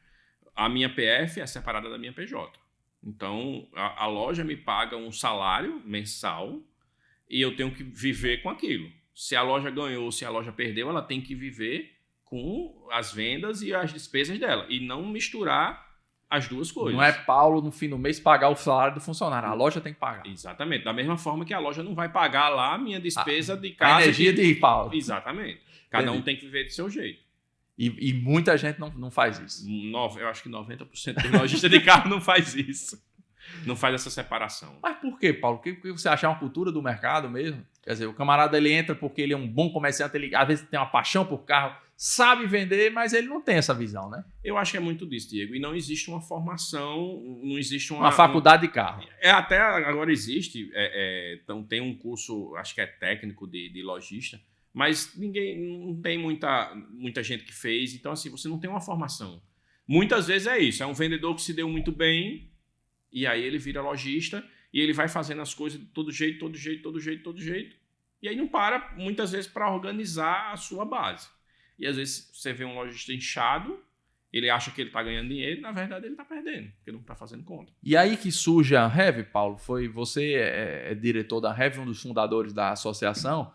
A minha PF é separada da minha PJ. Então, a loja me paga um salário mensal e eu tenho que viver com aquilo. Se a loja ganhou, se a loja perdeu, ela tem que viver com as vendas e as despesas dela. E não misturar as duas coisas. Não é Paulo, no fim do mês, pagar o salário do funcionário. A loja tem que pagar. Exatamente. Da mesma forma que a loja não vai pagar lá a minha despesa de casa. A energia de Paulo. Exatamente. Cada um tem que viver do seu jeito. E muita gente não faz isso. Eu acho que 90% dos lojistas de carro não faz isso. Não faz essa separação. Mas por quê, Paulo? Porque você acha uma cultura do mercado mesmo? Quer dizer, o camarada ele entra porque ele é um bom comerciante, ele às vezes tem uma paixão por carro, sabe vender, mas ele não tem essa visão, né? Eu acho que é muito disso, Diego. E não existe uma formação, não existe Uma faculdade de carro. Até agora existe, então tem um curso, acho que é técnico de lojista, mas não tem muita gente que fez. Então, assim, você não tem uma formação. Muitas vezes é isso. É um vendedor que se deu muito bem e aí ele vira lojista e ele vai fazendo as coisas de todo jeito, todo jeito, todo jeito, todo jeito. E aí não para, muitas vezes, para organizar a sua base. E às vezes você vê um lojista inchado, ele acha que ele está ganhando dinheiro, na verdade ele está perdendo, porque não está fazendo conta. E aí que surge a Heavy, Paulo, você é diretor da Heavy, um dos fundadores da associação,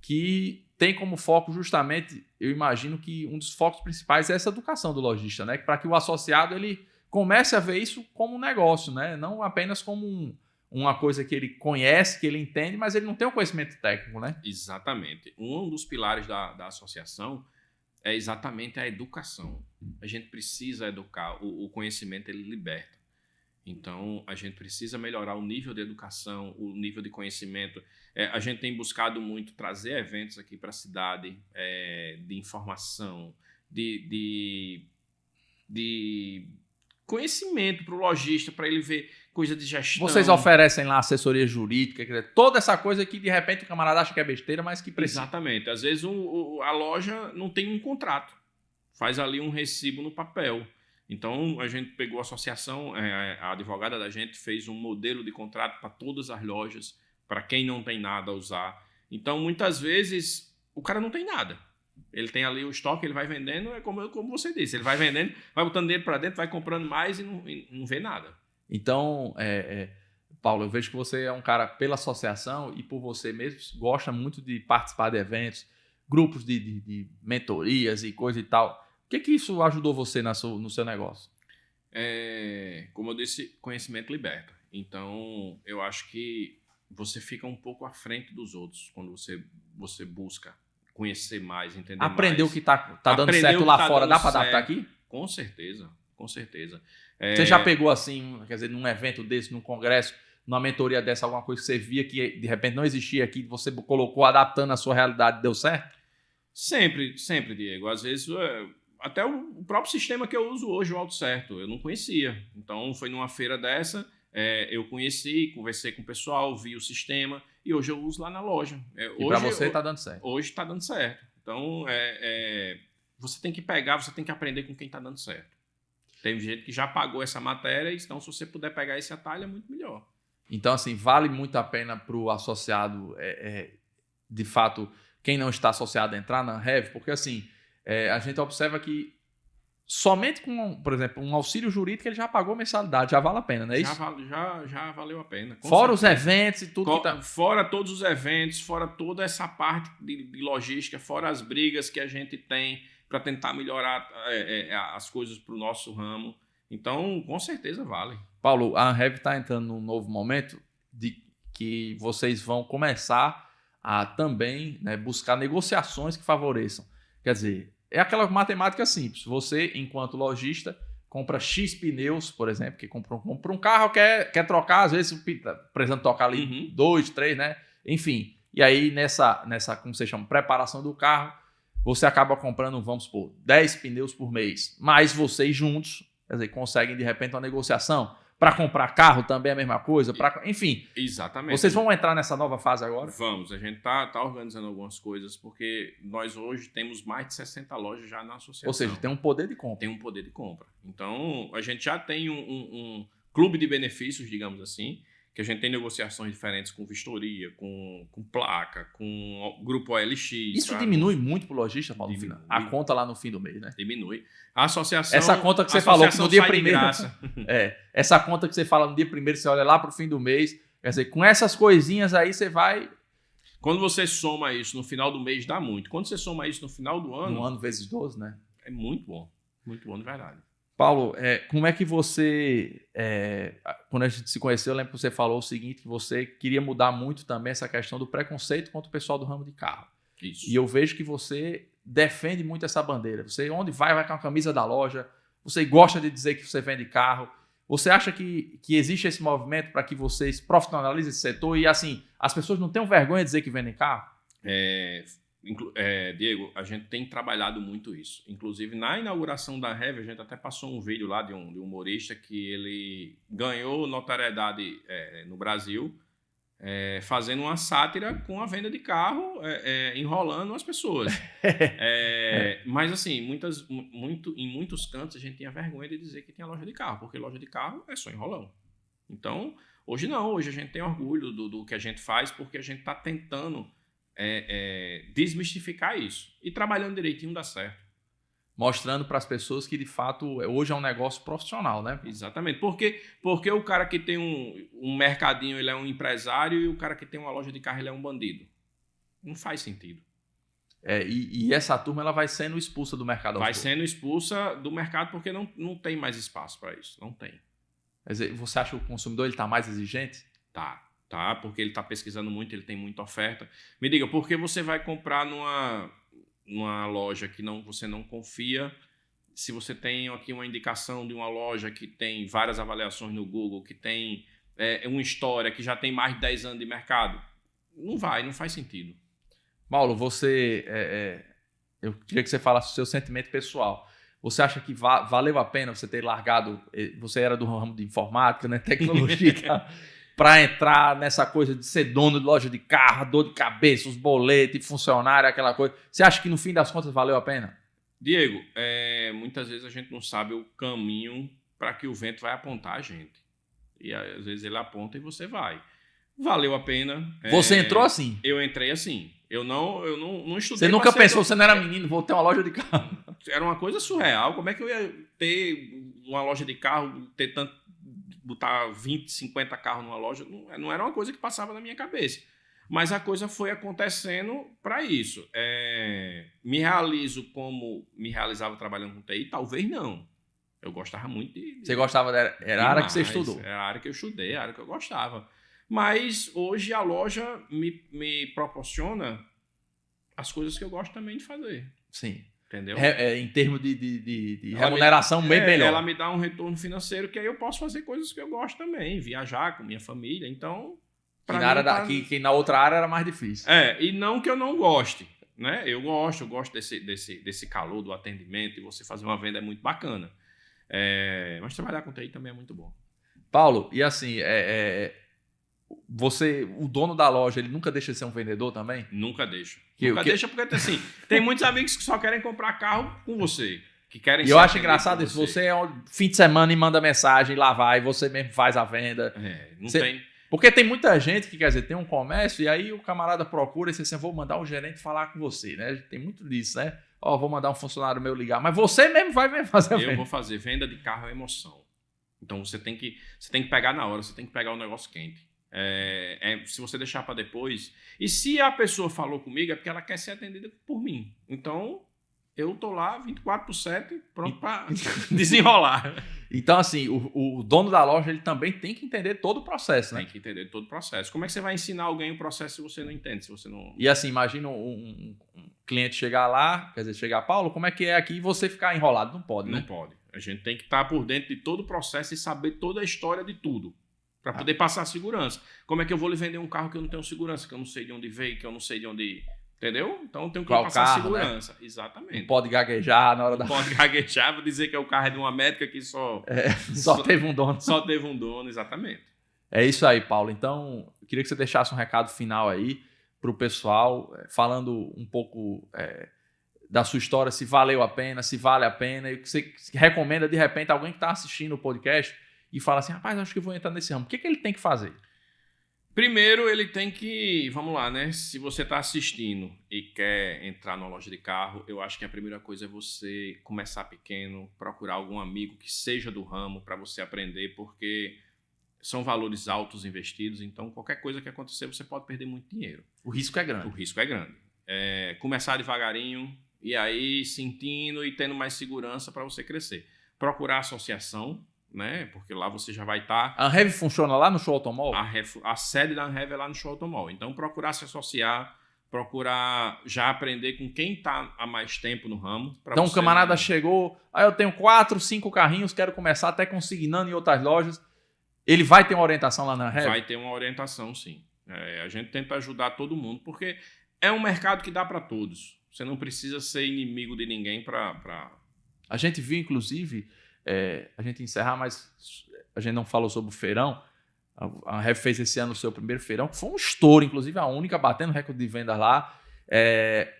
que tem como foco justamente, eu imagino que um dos focos principais é essa educação do lojista, né? Para que o associado ele comece a ver isso como um negócio, né? Não apenas como uma coisa que ele conhece, que ele entende, mas ele não tem o conhecimento técnico, né? Exatamente. Um dos pilares da associação é exatamente a educação. A gente precisa educar. O conhecimento, ele liberta. Então, a gente precisa melhorar o nível de educação, o nível de conhecimento. A gente tem buscado muito trazer eventos aqui para a cidade de informação, de conhecimento para o lojista, para ele ver coisa de gestão. Vocês oferecem lá assessoria jurídica, quer dizer, toda essa coisa que de repente o camarada acha que é besteira, mas que precisa. Exatamente. Às vezes a loja não tem um contrato, faz ali um recibo no papel. Então a gente pegou a associação, a advogada da gente fez um modelo de contrato para todas as lojas, para quem não tem nada a usar. Então muitas vezes o cara não tem nada. Ele tem ali o estoque, ele vai vendendo, é como você disse, ele vai vendendo, vai botando dinheiro para dentro, vai comprando mais e não vê nada. Então, Paulo, eu vejo que você é um cara, pela associação e por você mesmo, gosta muito de participar de eventos, grupos de mentorias e coisa e tal. O que isso ajudou você no seu negócio? Como eu disse, conhecimento liberta. Então, eu acho que você fica um pouco à frente dos outros quando você busca conhecer mais, entender mais. Aprender o que tá dando certo lá fora, dá para adaptar aqui? Com certeza, com certeza. Você já pegou assim, quer dizer, num evento desse, num congresso, numa mentoria dessa, alguma coisa que você via que de repente não existia aqui, você colocou adaptando a sua realidade, deu certo? Sempre, Diego. Às vezes, até o próprio sistema que eu uso hoje, o Auto Certo, eu não conhecia. Então, foi numa feira dessa, eu conheci, conversei com o pessoal, vi o sistema e hoje eu uso lá na loja. E para você está dando certo? Hoje está dando certo. Então, você tem que pegar, você tem que aprender com quem está dando certo. Tem gente que já pagou essa matéria, então se você puder pegar esse atalho, é muito melhor. Então, assim, vale muito a pena para o associado, de fato, quem não está associado entrar na Heavy, porque assim, a gente observa que somente com, por exemplo, um auxílio jurídico ele já pagou mensalidade, já vale a pena, não é isso? Já valeu a pena. Fora os eventos e tudo que tá... Fora todos os eventos, fora toda essa parte de logística, fora as brigas que a gente tem para tentar melhorar as coisas para o nosso ramo. Então, com certeza vale. Paulo, a Heavy está entrando num novo momento de que vocês vão começar a também, né, buscar negociações que favoreçam. Quer dizer, é aquela matemática simples. Você, enquanto lojista, compra X pneus, por exemplo, que compra um carro, quer trocar, às vezes, precisando tocar ali 2, 3, né? Enfim. E aí, nessa, como você chama, preparação do carro, você acaba comprando, vamos supor, 10 pneus por mês. Mas vocês juntos, quer dizer, conseguem, de repente, uma negociação. Para comprar carro também é a mesma coisa. Enfim. Exatamente. Vocês vão entrar nessa nova fase agora? Vamos. A gente tá organizando algumas coisas, porque nós hoje temos mais de 60 lojas já na associação. Ou seja, tem um poder de compra. Tem um poder de compra. Então, a gente já tem um clube de benefícios, digamos assim, que a gente tem negociações diferentes com vistoria, com placa, com grupo OLX. Isso diminui muito para o lojista, Paulo? A conta lá no fim do mês, né? Diminui. A associação... Essa conta que você falou que no dia primeiro... essa conta que você fala no dia primeiro, você olha lá para o fim do mês, quer dizer, com essas coisinhas aí você vai... Quando você soma isso no final do mês, dá muito. Quando você soma isso no final do ano... No ano vezes 12, né? É muito bom. Muito bom, de verdade. Paulo, como é que você, quando a gente se conheceu, eu lembro que você falou o seguinte, que você queria mudar muito também essa questão do preconceito contra o pessoal do ramo de carro. Isso. E eu vejo que você defende muito essa bandeira. Você, onde vai com a camisa da loja, você gosta de dizer que você vende carro, Você acha que existe esse movimento para que vocês profissionalizem esse setor e, assim, as pessoas não tenham vergonha de dizer que vendem carro? Diego, a gente tem trabalhado muito isso. Inclusive, na inauguração da Heavy, a gente até passou um vídeo lá de um humorista que ele ganhou notoriedade no Brasil, fazendo uma sátira com a venda de carro, enrolando as pessoas. Mas, assim, em muitos cantos a gente tinha vergonha de dizer que tinha loja de carro, porque loja de carro é só enrolão. Então, hoje não. Hoje a gente tem orgulho do que a gente faz, porque a gente está tentando desmistificar isso. E trabalhando direitinho dá certo. Mostrando para as pessoas que, de fato, hoje é um negócio profissional, né? Exatamente. Porque o cara que tem um mercadinho, ele é um empresário, e o cara que tem uma loja de carro, ele é um bandido. Não faz sentido. E essa turma ela vai sendo expulsa do mercado. Vai sendo expulsa do mercado porque não tem mais espaço para isso. Não tem. Quer dizer, você acha que o consumidor está mais exigente? Tá, porque ele está pesquisando muito, ele tem muita oferta. Me diga, por que você vai comprar numa loja que você não confia, se você tem aqui uma indicação de uma loja que tem várias avaliações no Google, que tem uma história, que já tem mais de 10 anos de mercado? Não faz sentido. Paulo, eu queria que você falasse o seu sentimento pessoal. Você acha que valeu a pena você ter largado, você era do ramo de informática, né, tecnologia, para entrar nessa coisa de ser dono de loja de carro, dor de cabeça, os boletos, funcionário, aquela coisa. Você acha que no fim das contas valeu a pena? Diego, muitas vezes a gente não sabe o caminho para que o vento vai apontar a gente. E às vezes ele aponta e você vai. Valeu a pena. Você entrou assim? Eu entrei assim. Eu não estudei. Você nunca pensou, você não era menino, vou ter uma loja de carro? Era uma coisa surreal. Como é que eu ia ter uma loja de carro, botar 20, 50 carros numa loja? Não era uma coisa que passava na minha cabeça. Mas a coisa foi acontecendo para isso. Me realizo como me realizava trabalhando com TI? Talvez não. Eu gostava muito de... Você gostava, era a área que você estudou? Era a área que eu estudei, a área que eu gostava. Mas hoje a loja me proporciona as coisas que eu gosto também de fazer. Sim. Entendeu? Em termos de remuneração, bem melhor. Ela me dá um retorno financeiro que aí eu posso fazer coisas que eu gosto também. Viajar com minha família. Então, que na outra área era mais difícil. E não que eu não goste. Né? Eu gosto desse calor do atendimento, e você fazer uma venda é muito bacana. Mas trabalhar com TI também é muito bom. Paulo, e assim, o dono da loja, ele nunca deixa de ser um vendedor também? Nunca deixa. Deixa porque assim, tem muitos amigos que só querem comprar carro com você. Que querem. E eu acho engraçado isso. Você é um fim de semana e manda mensagem, lá vai, você mesmo faz a venda. Tem. Porque tem muita gente que, quer dizer, tem um comércio e aí o camarada procura e você assim, vou mandar um gerente falar com você, né? Tem muito disso, né? Vou mandar um funcionário meu ligar. Mas você mesmo vai fazer a venda. Eu vou fazer. Venda de carro é emoção. Então você tem que pegar na hora, você tem que pegar o negócio quente. Se você deixar para depois... E se a pessoa falou comigo, é porque ela quer ser atendida por mim. Então, eu tô lá 24/7, pronto para desenrolar. Então, assim, o dono da loja, ele também tem que entender todo o processo, né? Tem que entender todo o processo. Como é que você vai ensinar alguém o processo se você não entende? Se você não... E assim, imagina um cliente chegar lá, quer dizer, chegar, Paulo, como é que é aqui, e você ficar enrolado? Não pode, né? Não pode. A gente tem que estar por dentro de todo o processo e saber toda a história de tudo. Para poder passar segurança. Como é que eu vou lhe vender um carro que eu não tenho segurança, que eu não sei de onde veio, que eu não sei de onde... Entendeu? Então eu tenho que passar carro, segurança. Né? Exatamente. Não pode gaguejar na hora da... Não pode gaguejar, vou dizer que o carro é de uma médica que só teve um dono. Só teve um dono, exatamente. É isso aí, Paulo. Então, eu queria que você deixasse um recado final aí para o pessoal, falando um pouco da sua história, se valeu a pena, se vale a pena, e o que você recomenda, de repente, alguém que está assistindo o podcast e fala assim, rapaz, acho que eu vou entrar nesse ramo. O que ele tem que fazer? Primeiro, ele tem que... Vamos lá, né? Se você está assistindo e quer entrar numa loja de carro, eu acho que a primeira coisa é você começar pequeno, procurar algum amigo que seja do ramo para você aprender, porque são valores altos investidos, então qualquer coisa que acontecer, você pode perder muito dinheiro. O risco é grande. O risco é grande. Começar devagarinho e aí sentindo e tendo mais segurança para você crescer. Procurar associação, né? Porque lá você já vai estar... A Anhev funciona lá no Show Automol? A sede da Anhev é lá no Show Automol. Então, procurar se associar, procurar já aprender com quem está há mais tempo no ramo. Então o camarada chegou, aí eu tenho 4, 5 carrinhos, quero começar até consignando em outras lojas. Ele vai ter uma orientação lá na Heavy? Vai ter uma orientação, sim. A gente tenta ajudar todo mundo, porque é um mercado que dá para todos. Você não precisa ser inimigo de ninguém para... A gente viu, inclusive, a gente encerrar, mas a gente não falou sobre o feirão. A Heavy fez esse ano o seu primeiro feirão, que foi um estouro, inclusive a única, batendo recorde de vendas lá,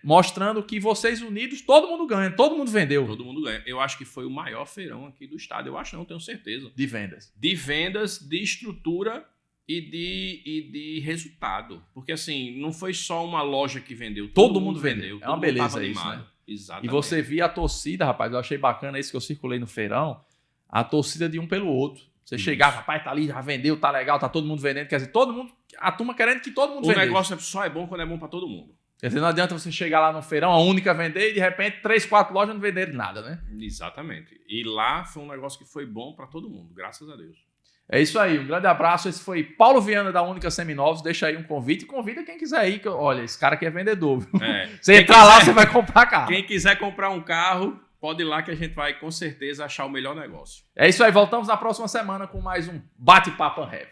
mostrando que vocês unidos, todo mundo ganha, todo mundo vendeu. Todo mundo ganha. Eu acho que foi o maior feirão aqui do estado. Eu acho não, tenho certeza. De vendas. De vendas, de estrutura e de resultado. Porque assim, não foi só uma loja que vendeu. Todo mundo vendeu. É uma beleza isso, né? Exatamente. E você via a torcida, rapaz, eu achei bacana isso que eu circulei no feirão, a torcida de um pelo outro. Você chegava, rapaz, tá ali, já vendeu, tá legal, tá todo mundo vendendo. Quer dizer, todo mundo, a turma querendo que todo mundo vendesse. O negócio só é bom quando é bom pra todo mundo. Quer dizer, não adianta você chegar lá no feirão, a única vender e de repente 3, 4 lojas não venderam nada, né? Exatamente. E lá foi um negócio que foi bom pra todo mundo, graças a Deus. É isso aí, um grande abraço. Esse foi Paulo Viana da Única Seminovos. Deixa aí um convite e convida quem quiser ir. Olha, esse cara aqui é vendedor. Viu? Você entrar lá, você vai comprar carro. Quem quiser comprar um carro, pode ir lá que a gente vai com certeza achar o melhor negócio. É isso aí, voltamos na próxima semana com mais um Bate-Papo Heavy.